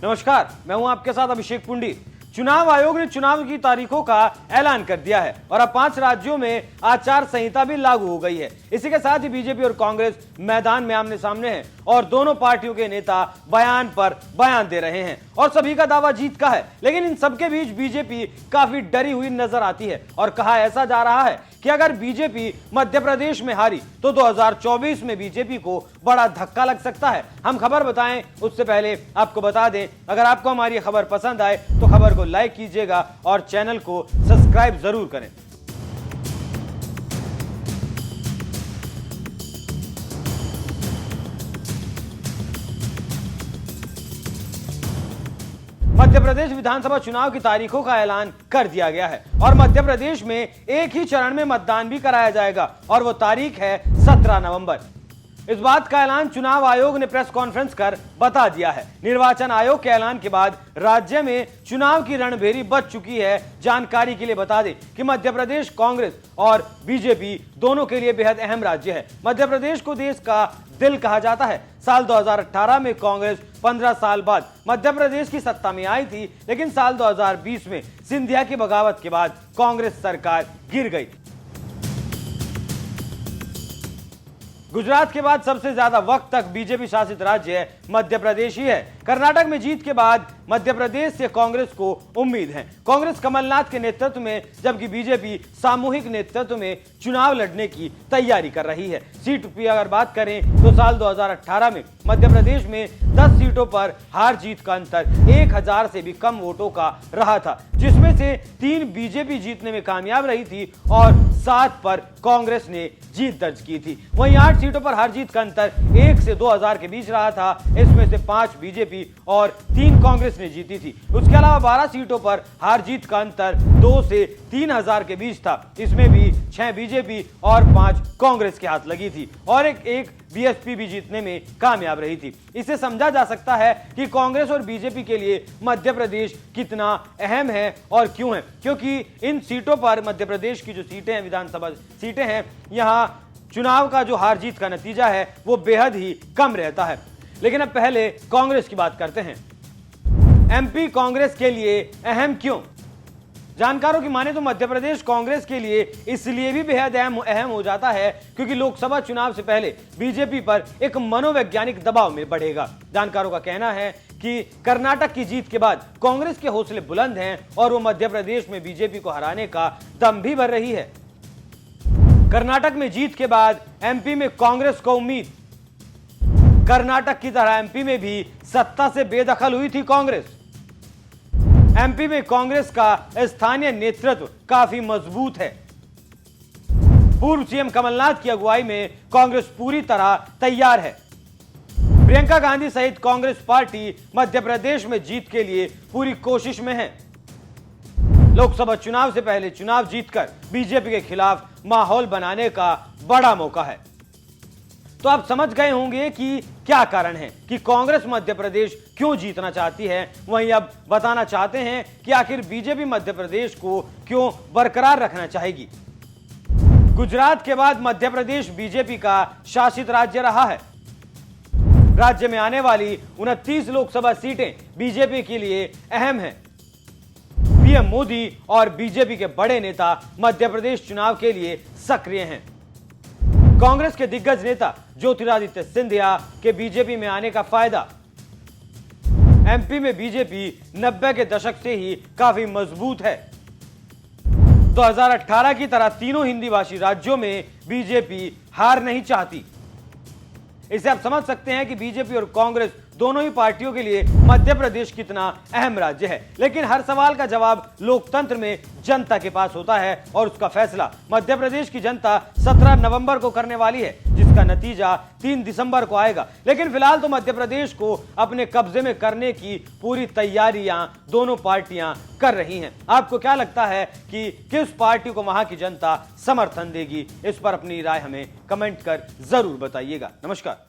नमस्कार, मैं हूं आपके साथ अभिषेक पुंडी। चुनाव आयोग ने चुनाव की तारीखों का ऐलान कर दिया है और अब 5 राज्यों में आचार संहिता भी लागू हो गई है। इसी के साथ ही बीजेपी और कांग्रेस मैदान में आमने सामने हैं और दोनों पार्टियों के नेता बयान पर बयान दे रहे हैं और सभी का दावा जीत का है। लेकिन इन सबके बीच बीजेपी काफी डरी हुई नजर आती है और कहा ऐसा जा रहा है कि अगर बीजेपी मध्य प्रदेश में हारी तो 2024 में बीजेपी को बड़ा धक्का लग सकता है। हम खबर बताएं उससे पहले आपको बता दें, अगर आपको हमारी खबर पसंद आए तो खबर को लाइक कीजिएगा और चैनल को सब्सक्राइब जरूर करें। मध्य प्रदेश विधानसभा चुनाव की तारीखों का ऐलान कर दिया गया है और मध्य प्रदेश में एक ही चरण में मतदान भी कराया जाएगा और वो तारीख है 17 नवंबर। इस बात का ऐलान चुनाव आयोग ने प्रेस कॉन्फ्रेंस कर बता दिया है। निर्वाचन आयोग के ऐलान के बाद राज्य में चुनाव की रणभेरी बच चुकी है। जानकारी के लिए बता दें कि मध्य प्रदेश कांग्रेस और बीजेपी दोनों के लिए बेहद अहम राज्य है। मध्य प्रदेश को देश का दिल कहा जाता है। साल 2018 में कांग्रेस 15 साल बाद मध्य प्रदेश की सत्ता में आई थी, लेकिन साल 2020 में सिंधिया की बगावत के बाद कांग्रेस सरकार गिर गई। गुजरात के बाद सबसे ज्यादा वक्त तक बीजेपी शासित राज्य मध्य प्रदेश ही है। कर्नाटक में जीत के बाद मध्य प्रदेश से कांग्रेस को उम्मीद है। कांग्रेस कमलनाथ के नेतृत्व में, जबकि बीजेपी सामूहिक नेतृत्व में चुनाव लड़ने की तैयारी कर रही है। सीट की अगर बात करें तो साल 2018 में मध्य प्रदेश में 10 सीटों पर हार जीत का अंतर 1000 से भी कम वोटों का रहा था, जिसमें से 3 बीजेपी जीतने में कामयाब रही थी और 7 पर कांग्रेस ने जीत दर्ज की थी। वहीं 8 सीटों पर हार जीत का अंतर 1 से 2000 के बीच रहा था। इसमें से 5 बीजेपी और 3 कांग्रेस ने जीती थी। उसके अलावा 12 सीटों पर हार जीत का अंतर 2 से 3000 के बीच था। इसमें भी 6 बीजेपी और 5 कांग्रेस के हाथ लगी थी और एक बीएसपी भी जीतने में कामयाब रही थी। इसे समझा जा सकता है कि कांग्रेस और बीजेपी के लिए मध्य प्रदेश कितना अहम है और क्यों है, क्योंकि इन सीटों पर मध्य प्रदेश की जो सीटें हैं, विधानसभा सीटें हैं, यहां चुनाव का जो हार जीत का नतीजा है वो बेहद ही कम रहता है। लेकिन अब पहले कांग्रेस की बात करते हैं। एमपी कांग्रेस के लिए अहम क्यों? जानकारों की माने तो मध्य प्रदेश कांग्रेस के लिए इसलिए भी बेहद अहम हो जाता है क्योंकि लोकसभा चुनाव से पहले बीजेपी पर एक मनोवैज्ञानिक दबाव में बढ़ेगा। जानकारों का कहना है कि कर्नाटक की जीत के बाद कांग्रेस के हौसले बुलंद हैं और वो मध्य प्रदेश में बीजेपी को हराने का दम भी भर रही है। कर्नाटक में जीत के बाद एमपी में कांग्रेस को उम्मीद। कर्नाटक की तरह एमपी में भी सत्ता से बेदखल हुई थी कांग्रेस। एमपी में कांग्रेस का स्थानीय नेतृत्व काफी मजबूत है। पूर्व सीएम कमलनाथ की अगुवाई में कांग्रेस पूरी तरह तैयार है। प्रियंका गांधी सहित कांग्रेस पार्टी मध्य प्रदेश में जीत के लिए पूरी कोशिश में है। लोकसभा चुनाव से पहले चुनाव जीतकर बीजेपी के खिलाफ माहौल बनाने का बड़ा मौका है। तो आप समझ गए होंगे कि क्या कारण है कि कांग्रेस मध्य प्रदेश क्यों जीतना चाहती है। वहीं अब बताना चाहते हैं कि आखिर बीजेपी मध्य प्रदेश को क्यों बरकरार रखना चाहेगी। गुजरात के बाद मध्य प्रदेश बीजेपी का शासित राज्य रहा है। राज्य में आने वाली 29 लोकसभा सीटें बीजेपी के लिए अहम हैं। पीएम मोदी और बीजेपी के बड़े नेता मध्य प्रदेश चुनाव के लिए सक्रिय हैं। कांग्रेस के दिग्गज नेता ज्योतिरादित्य सिंधिया के बीजेपी में आने का फायदा। एमपी में बीजेपी 90 के दशक से ही काफी मजबूत है। 2018 की तरह तीनों हिंदी भाषी राज्यों में बीजेपी हार नहीं चाहती। इसे आप समझ सकते हैं कि बीजेपी और कांग्रेस दोनों ही पार्टियों के लिए मध्य प्रदेश कितना अहम राज्य है। लेकिन हर सवाल का जवाब लोकतंत्र में जनता के पास होता है और उसका फैसला मध्य प्रदेश की जनता 17 नवंबर को करने वाली है, जिसका नतीजा 3 दिसंबर को आएगा। लेकिन फिलहाल तो मध्य प्रदेश को अपने कब्जे में करने की पूरी तैयारियां दोनों पार्टियां कर रही हैं। आपको क्या लगता है कि किस पार्टी को वहां की जनता समर्थन देगी? इस पर अपनी राय हमें कमेंट कर जरूर बताइएगा। नमस्कार।